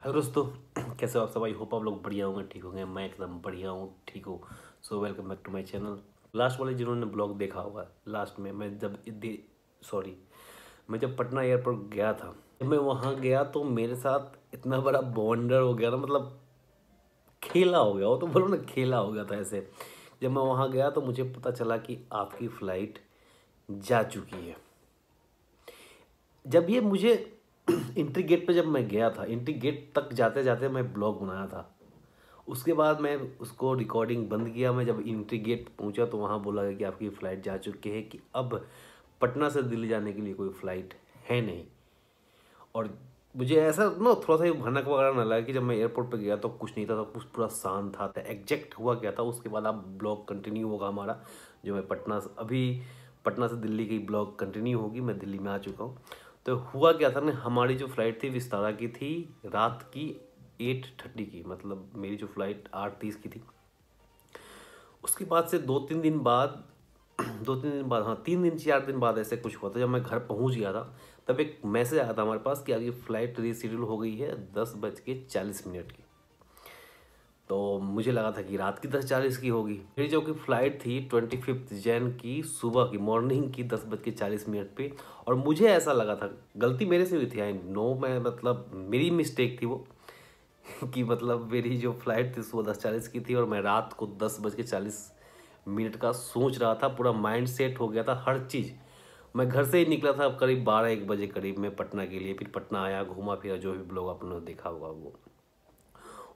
Hello दोस्तों, कैसे हो आप सब। आई होप आप लोग बढ़िया होंगे, ठीक होंगे। मैं एकदम बढ़िया हूँ, ठीक हूँ। So welcome back to my channel. Last वाले जिन्होंने ब्लॉग देखा होगा, लास्ट में मैं जब सॉरी मैं जब पटना एयरपोर्ट गया था, जब मैं वहाँ गया तो मेरे साथ इतना बड़ा बॉन्डर हो गया ना, मतलब खेला हो गया। वो तो बोलो ना, खेला हो गया था ऐसे। जब मैं वहाँ गया तो मुझे पता चला कि आपकी फ़्लाइट जा चुकी है। जब ये मुझे एंट्री गेट पे जब मैं गया था, एंट्री गेट तक जाते जाते मैं ब्लॉग बनाया था। उसके बाद मैं उसको रिकॉर्डिंग बंद किया। मैं जब एंट्री गेट पहुंचा तो वहाँ बोला गया कि आपकी फ़्लाइट जा चुकी है, कि अब पटना से दिल्ली जाने के लिए कोई फ़्लाइट है नहीं। और मुझे ऐसा ना थोड़ा सा भनक वगैरह ना लगा कि जब मैं एयरपोर्ट पे गया तो कुछ नहीं था, सब कुछ पूरा शांत था। एग्जैक्ट हुआ क्या था उसके बाद आप ब्लॉग कंटिन्यू होगा हमारा। जो मैं पटना से दिल्ली की ब्लॉग कंटिन्यू होगी। मैं दिल्ली में आ चुका हूँ। तो हुआ क्या था ना, हमारी जो फ़्लाइट थी विस्तारा की थी, रात की 8:30 की, मतलब मेरी जो फ़्लाइट 8:30 की थी। उसके बाद से 2-3 दिन बाद 2-3 दिन बाद, हाँ 3 दिन 4 दिन बाद ऐसे कुछ हुआ था। जब मैं घर पहुंच गया था तब एक मैसेज आया था हमारे पास कि आपकी फ़्लाइट रीशेड्यूल हो गई है 10:40 की। तो मुझे लगा था कि रात की 10:40 की होगी। मेरी जो कि फ़्लाइट थी 25 जैन की, सुबह की मॉर्निंग की 10:40 पे। और मुझे ऐसा लगा था, गलती मेरे से हुई थी, आई नो, मैं मतलब मेरी मिस्टेक थी वो कि मतलब मेरी जो फ़्लाइट थी सुबह 10:40 की थी और मैं रात को 10:40 का सोच रहा था। पूरा माइंड सेट हो गया था हर चीज़। मैं घर से ही निकला था करीब 12-1 बजे करीब में पटना के लिए। फिर पटना आया, घूमा फिरा, जो भी ब्लॉग आपने देखा होगा वो।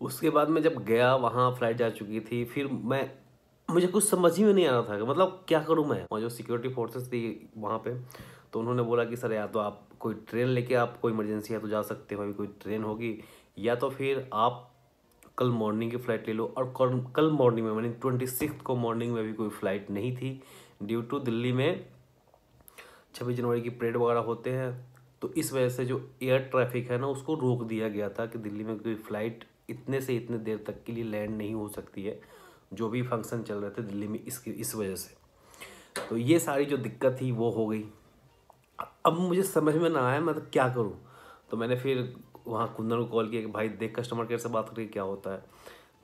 उसके बाद मैं जब गया वहाँ, फ़्लाइट जा चुकी थी। फिर मुझे कुछ समझ ही में नहीं आ रहा था कि मतलब क्या करूँ मैं। वहाँ जो सिक्योरिटी फोर्सेस थी वहाँ पे, तो उन्होंने बोला कि सर या तो आप कोई ट्रेन लेके, आप कोई इमरजेंसी है तो जा सकते हो, अभी कोई ट्रेन होगी, या तो फिर आप कल मॉर्निंग की फ़्लाइट ले लो। और कल मॉर्निंग में मैंने 26 को मॉर्निंग में भी कोई फ़्लाइट नहीं थी, ड्यू टू दिल्ली में 26 जनवरी की परेड वगैरह होते हैं। तो इस वजह से जो एयर ट्रैफिक है ना, उसको रोक दिया गया था कि दिल्ली में कोई फ़्लाइट इतने से इतने देर तक के लिए लैंड नहीं हो सकती है। जो भी फंक्शन चल रहे थे दिल्ली में इस वजह से, तो ये सारी जो दिक्कत थी वो हो गई। अब मुझे समझ में ना आया मैं तो क्या करूं। तो मैंने फिर वहाँ कुंदन को कॉल किया कि भाई देख, कस्टमर केयर से बात करके क्या होता है।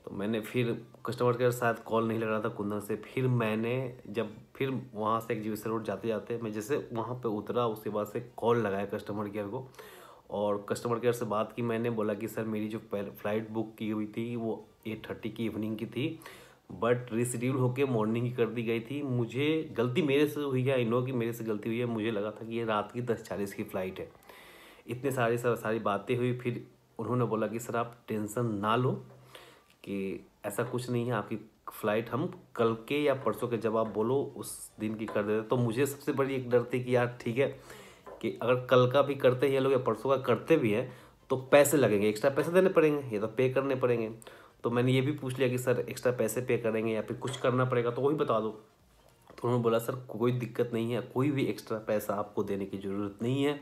तो मैंने फिर कस्टमर केयर शायद कॉल नहीं लग रहा था कुंदन से। फिर मैंने जब फिर वहाँ से एग्जीबिशन रोड जाते जाते मैं जैसे वहाँ पे उतरा, उसके बाद से कॉल लगाया कस्टमर केयर को। और कस्टमर केयर से बात की मैंने, बोला कि सर मेरी जो फ़्लाइट बुक की हुई थी वो 8:30 की इवनिंग की थी, बट रिशेड्यूल होके मॉर्निंग की कर दी गई थी। मुझे गलती मेरे से हुई है, आई नो कि मेरे से गलती हुई है। मुझे लगा था कि ये रात की 10:40 की फ़्लाइट है। इतने सारी बातें हुई। फिर उन्होंने बोला कि सर आप टेंशन ना लो, कि ऐसा कुछ नहीं है, आपकी फ़्लाइट हम कल के या परसों के, जब आप बोलो उस दिन की कर देते। तो मुझे सबसे बड़ी एक डर थी कि यार ठीक है, कि अगर कल का भी करते हैं ये लोग या परसों का करते भी हैं तो पैसे लगेंगे, एक्स्ट्रा पैसे देने पड़ेंगे, ये तो पे करने पड़ेंगे। तो मैंने ये भी पूछ लिया कि सर एक्स्ट्रा पैसे पे करेंगे या फिर कुछ करना पड़ेगा तो वही बता दो। तो उन्होंने बोला सर कोई दिक्कत नहीं है, कोई भी एक्स्ट्रा पैसा आपको देने की ज़रूरत नहीं है।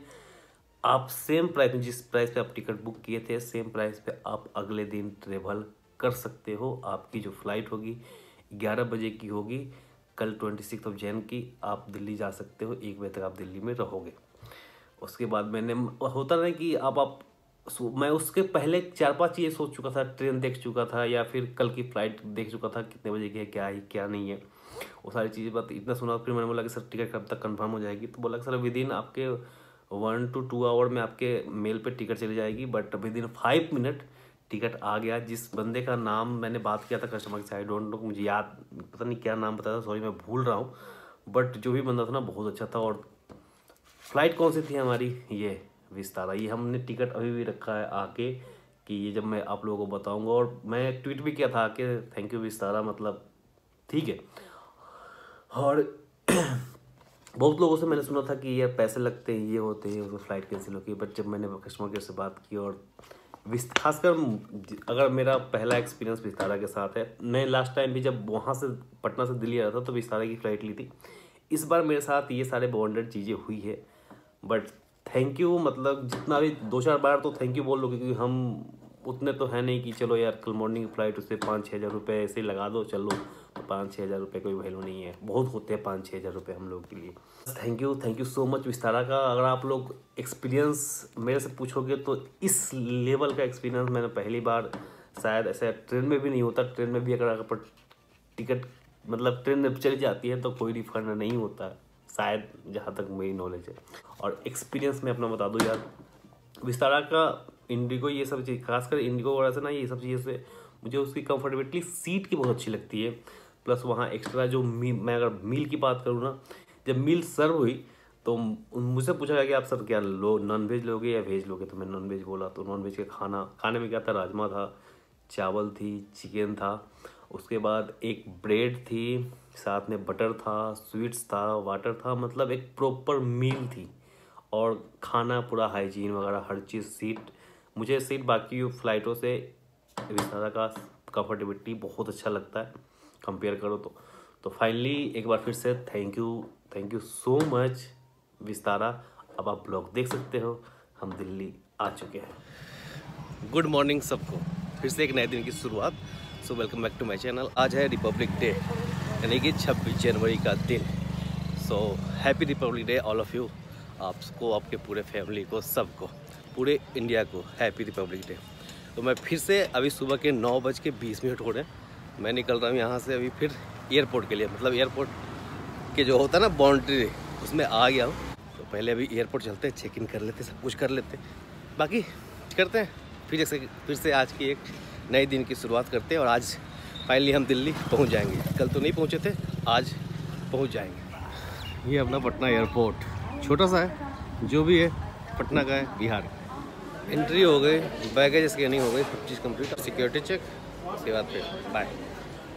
आप सेम प्राइस में, जिस प्राइस पे आप टिकट बुक किए थे, सेम प्राइस पे आप अगले दिन ट्रेवल कर सकते हो। आपकी जो फ़्लाइट होगी 11 बजे की होगी, कल 26 जैन की। आप दिल्ली जा सकते हो, 1 बजे तक आप दिल्ली में रहोगे। उसके बाद मैंने, होता ना कि मैं उसके पहले 4-5 चीज़ें सोच चुका था। ट्रेन देख चुका था, या फिर कल की फ़्लाइट देख चुका था, कितने बजे की है, क्या है क्या नहीं है, वो सारी चीज़ें बात इतना सुना। फिर मैंने बोला कि सर टिकट कब तक कंफर्म हो जाएगी। तो बोला कि सर विद इन आपके 1 to 2 आवर में आपके मेल पे टिकट चली जाएगी, but within 5 minute ticket आ गया। जिस बंदे का नाम मैंने बात किया था कस्टमर से, आई डोंट नो, मुझे याद पता नहीं क्या नाम बताया था, सॉरी मैं भूल रहा हूँ। बट जो भी बंदा था ना बहुत अच्छा था। और फ़्लाइट कौन सी थी हमारी, ये विस्तारा। ये हमने टिकट अभी भी रखा है आके, कि ये जब मैं आप लोगों को बताऊंगा। और मैं ट्वीट भी किया था कि थैंक यू विस्तारा, मतलब ठीक है। और बहुत लोगों से मैंने सुना था कि यार पैसे लगते हैं, ये होते हैं, उसमें फ़्लाइट कैंसिल होती है। बट जब मैंने कस्टमर केयर से बात की, और खासकर अगर मेरा पहला एक्सपीरियंस विस्तारा के साथ है। मैं लास्ट टाइम भी जब वहाँ से पटना से दिल्ली आया था तो विस्तारा की फ़्लाइट ली थी। इस बार मेरे साथ ये सारे बॉन्डेड चीज़ें हुई है। बट थैंक यू, मतलब जितना भी 2-4 बार तो थैंक यू बोल लो, क्योंकि हम उतने तो है नहीं कि चलो यार कल मॉर्निंग फ्लाइट उससे 5-6 हज़ार रुपये ऐसे लगा दो चलो, तो 5-6 हज़ार रुपये कोई वैल्यू नहीं है, बहुत होते हैं 5-6 हज़ार रुपये हम लोग के लिए। Thank you so much Vistara का। अगर आप लोग एक्सपीरियंस मेरे से पूछोगे तो इस लेवल का एक्सपीरियंस मैंने पहली बार, शायद ऐसा ट्रेन में भी नहीं होता। ट्रेन में भी अगर टिकट मतलब ट्रेन में चली जाती है तो कोई रिफंड नहीं होता है शायद, जहाँ तक मेरी नॉलेज है। और एक्सपीरियंस मैं अपना बता दूँ यार, विस्तारा का, इंडिगो, ये सब चीज़ खासकर इंडिगो वगैरह से ना, ये सब चीज़ों से मुझे उसकी कंफर्टेबिलिटी सीट की बहुत अच्छी लगती है। प्लस वहाँ एक्स्ट्रा जो मैं अगर मील की बात करूँ ना, जब मील सर्व हुई तो मुझसे पूछा गया कि आप सर क्या नॉन वेज लोगे या वेज लोगे, तो मैं नॉन वेज बोला। तो नॉन वेज का खाने में क्या था, राजमा था, चावल थी, चिकन था, उसके बाद एक ब्रेड थी, साथ में बटर था, स्वीट्स था, वाटर था, मतलब एक प्रॉपर मील थी। और खाना पूरा हाइजीन वगैरह हर चीज़। मुझे सीट बाकी फ़्लाइटों से विस्तारा का कंफर्टेबिलिटी बहुत अच्छा लगता है कंपेयर करो तो फाइनली एक बार फिर से thank you so much Vistara. अब आप ब्लॉग देख सकते हो, हम दिल्ली आ चुके हैं। गुड मॉर्निंग सबको, फिर से एक नए दिन की शुरुआत। So welcome back to my channel. आज है रिपब्लिक डे, यानी कि 26 जनवरी का दिन। So happy Republic day all of you, आपको, आपके पूरे फैमिली को, सबको, पूरे इंडिया को हैप्पी रिपब्लिक डे। तो मैं फिर से अभी सुबह के 9:20 हो रहे हैं, मैं निकल रहा हूँ यहाँ से अभी फिर एयरपोर्ट के लिए। मतलब एयरपोर्ट के जो होता है ना बाउंड्री, उसमें आ गया हूँ। तो पहले अभी एयरपोर्ट चलते हैं, चेक इन कर लेते, सब कुछ कर लेते, बाकी करते हैं फिर से आज की एक नए दिन की शुरुआत करते हैं। और आज फाइनली हम दिल्ली पहुँच जाएंगे। कल तो नहीं पहुँचे थे, आज पहुँच जाएंगे। ये अपना पटना एयरपोर्ट छोटा सा है, जो भी है पटना का है, बिहार। एंट्री हो गई, बैगेज स्कैनिंग हो गई, सब चीज़ कंप्लीट, सिक्योरिटी चेक, उसके बाद फिर बाय,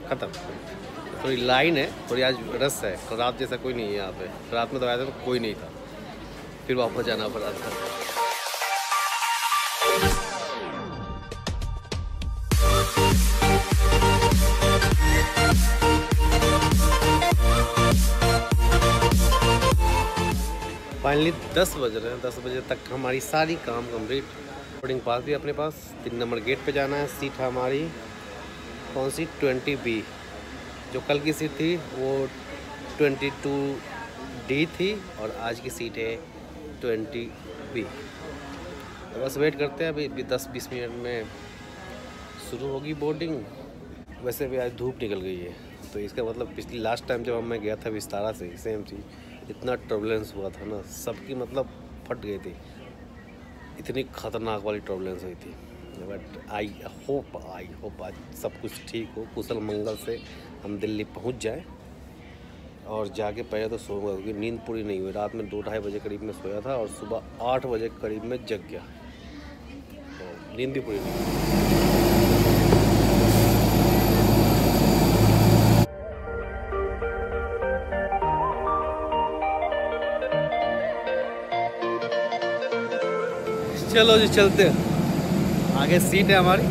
ख़त्म। थोड़ी लाइन है, थोड़ी आज रस है, रात जैसा कोई नहीं है यहाँ पे। रात में तो आया था तो कोई नहीं था, फिर वापस जाना पड़ा था। फाइनली 10 बज रहे हैं, 10 बजे तक हमारी सारी काम कंप्लीट। बोर्डिंग पास भी अपने पास, 3 नंबर गेट पे जाना है। सीट हमारी कौन सी, 20B। जो कल की सीट थी वो 22D थी, और आज की सीट है 20B। तो बस वेट करते हैं, अभी 10-20 मिनट में शुरू होगी बोर्डिंग। वैसे भी आज धूप निकल गई है, तो इसका मतलब पिछली लास्ट टाइम जब मैं गया था विस्तारा से, सेम चीज़, इतना टर्बुलेंस हुआ था ना, सबकी मतलब फट गई थी, इतनी ख़तरनाक वाली टर्बुलेंस हुई थी। बट आई होप आज सब कुछ ठीक हो, कुशल मंगल से हम दिल्ली पहुंच जाएं। और जाके पहले तो सोऊंगा, क्योंकि नींद पूरी नहीं हुई। रात में 2-2:30 बजे करीब में सोया था और सुबह 8 बजे करीब में जग गया, तो नींद भी पूरी नहीं हुई। चलो जी चलते हैं, आगे सीट है हमारी।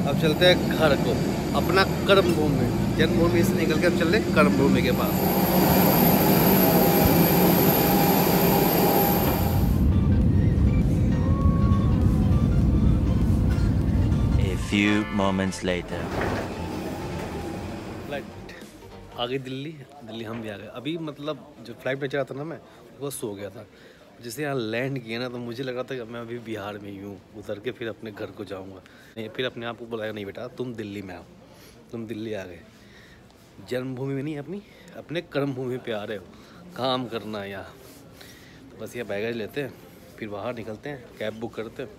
अब चलते हैं घर को, अपना कर्म भूमि, जन्मभूमि से निकल के अब चल रहे कर्म भूमि के पास। A few moments later. Flight आ गई दिल्ली हम भी आ गए। अभी मतलब जो फ्लाइट में चला था ना, मैं वो सो गया था। जैसे यहाँ लैंड किया ना, तो मुझे लगा था कि मैं अभी बिहार में ही हूँ, उतर के फिर अपने घर को जाऊँगा। नहीं, फिर अपने आप को बुलाया, नहीं बेटा तुम दिल्ली में आओ, तुम दिल्ली आ गए। जन्मभूमि में नहीं, अपने कर्म भूमि पे आ रहे हो, काम करना है यहाँ। तो बस ये बैगेज लेते हैं, फिर बाहर निकलते हैं, कैब बुक करते हैं,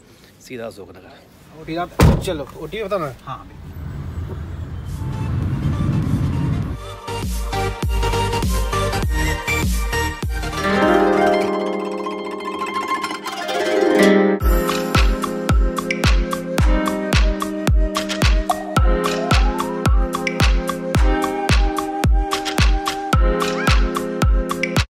सीधा अशोक नगर। चलो ओटी बता ना। हाँ